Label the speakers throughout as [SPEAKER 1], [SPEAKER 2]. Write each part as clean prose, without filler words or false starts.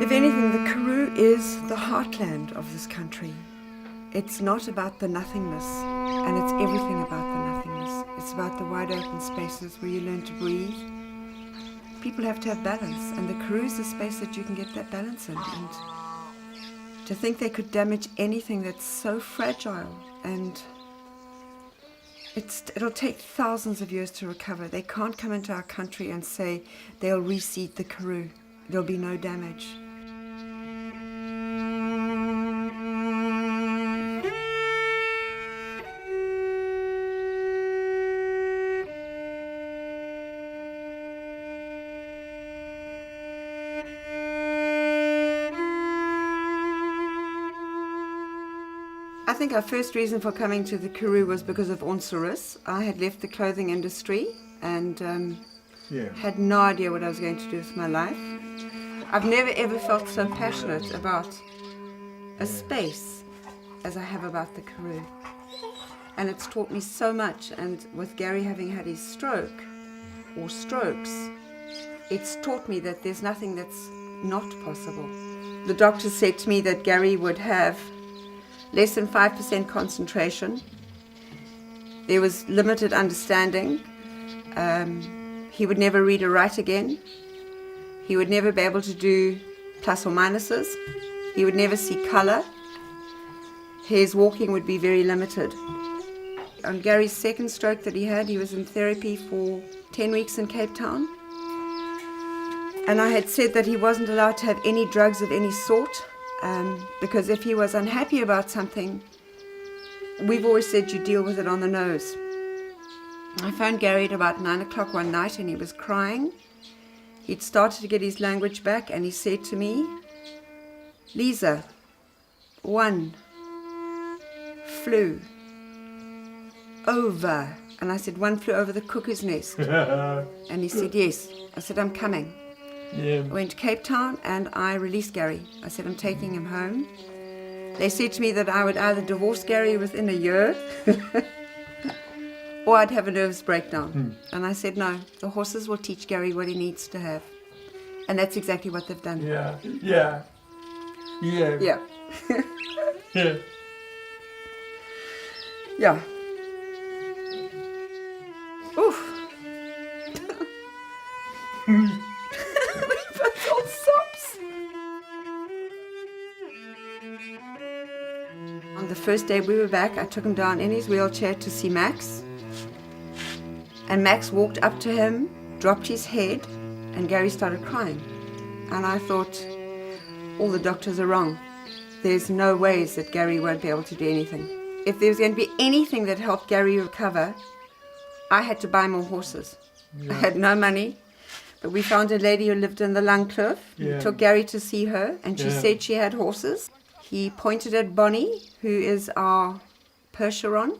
[SPEAKER 1] If anything, the Karoo is the heartland of this country. It's not about the nothingness, and it's everything about the nothingness. It's about the wide open spaces where you learn to breathe. People have to have balance, and the Karoo is a space that you can get that balance in. And to think they could damage anything that's so fragile, and it'll take thousands of years to recover. They can't come into our country and say they'll reseed the Karoo. There'll be no damage. I think our first reason for coming to the Karoo was because of Onse. I had left the clothing industry and had no idea what I was going to do with my life. I've never ever felt so passionate about a space as I have about the Karoo. And it's taught me so much, and with Gary having had his stroke, or strokes, it's taught me that there's nothing that's not possible. The doctor said to me that Gary would have less than 5% concentration. There was limited understanding. He would never read or write again. He would never be able to do plus or minuses. He would never see color. His walking would be very limited. On Gary's second stroke that he was in therapy for 10 weeks in Cape Town. And I had said that he wasn't allowed to have any drugs of any sort, because if he was unhappy about something, we've always said you deal with it on the nose. I phoned Gary at about 9 o'clock one night and he was crying. He'd started to get his language back and he said to me, "Lisa, one flew over." And I said, "One flew over the cuckoo's nest." And he said, "Yes." I said, "I'm coming." I went to Cape Town and I released Gary. I said, "I'm taking him home." They said to me that I would either divorce Gary within a year or I'd have a nervous breakdown. And I said, "No, the horses will teach Gary what he needs to have." And that's exactly what they've done.
[SPEAKER 2] Yeah.
[SPEAKER 1] Yeah.
[SPEAKER 2] Yeah.
[SPEAKER 1] Yeah. Oof. We've all sobs. On the first day we were back, I took him down in his wheelchair to see Max. And Max walked up to him, dropped his head, and Gary started crying. And I thought, all the doctors are wrong. There's no ways that Gary won't be able to do anything. If there was going to be anything that helped Gary recover, I had to buy more horses. I had no money, but we found a lady who lived in the Langkloof. We took Gary to see her, and she said she had horses. He pointed at Bonnie, who is our Percheron.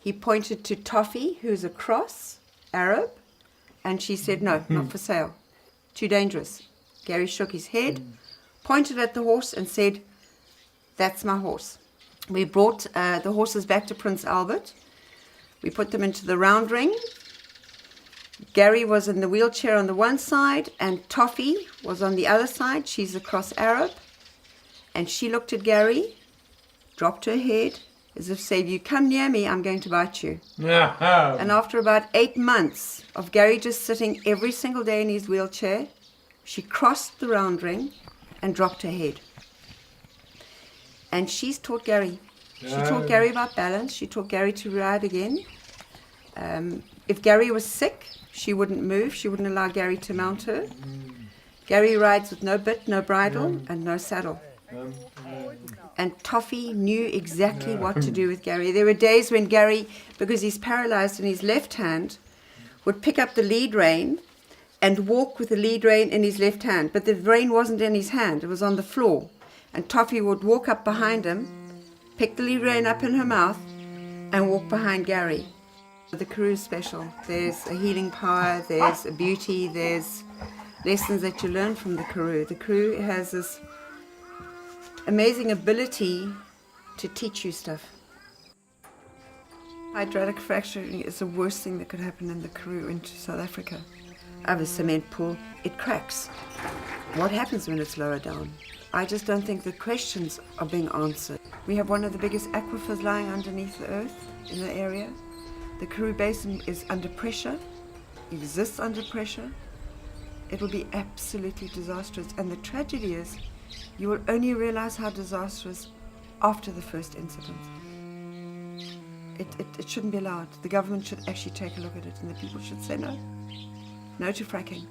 [SPEAKER 1] He pointed to Toffee, who's a cross, Arab, and she said, "No, not for sale. Too dangerous." Gary shook his head, pointed at the horse and said, "That's my horse." We brought the horses back to Prince Albert. We put them into the round ring. Gary was in the wheelchair on the one side and Toffee was on the other side. She's a cross Arab. And she looked at Gary, dropped her head, as if saying, "You come near me, I'm going to bite you." And after about 8 months of Gary just sitting every single day in his wheelchair, she crossed the round ring and dropped her head. And she's taught Gary. She taught Gary about balance. She taught Gary to ride again. If Gary was sick, she wouldn't move. She wouldn't allow Gary to mount her. Gary rides with no bit, no bridle, and no saddle. And Toffee knew exactly what to do with Gary. There were days when Gary, because he's paralyzed in his left hand, would pick up the lead rein and walk with the lead rein in his left hand. But the rein wasn't in his hand, it was on the floor. And Toffee would walk up behind him, pick the lead rein up in her mouth, and walk behind Gary. The Karoo is special. There's a healing power, there's a beauty, there's lessons that you learn from the Karoo. The Karoo has this amazing ability to teach you stuff. Hydraulic fracturing is the worst thing that could happen in the Karoo into South Africa. of a cement pool, it cracks. What happens when it's lower down? I just don't think the questions are being answered. We have one of the biggest aquifers lying underneath the earth in the area. The Karoo Basin is under pressure, exists under pressure. It will be absolutely disastrous. And the tragedy is, you will only realize how disastrous after the first incident. It shouldn't be allowed. The government should actually take a look at it, and the people should say no. No to fracking.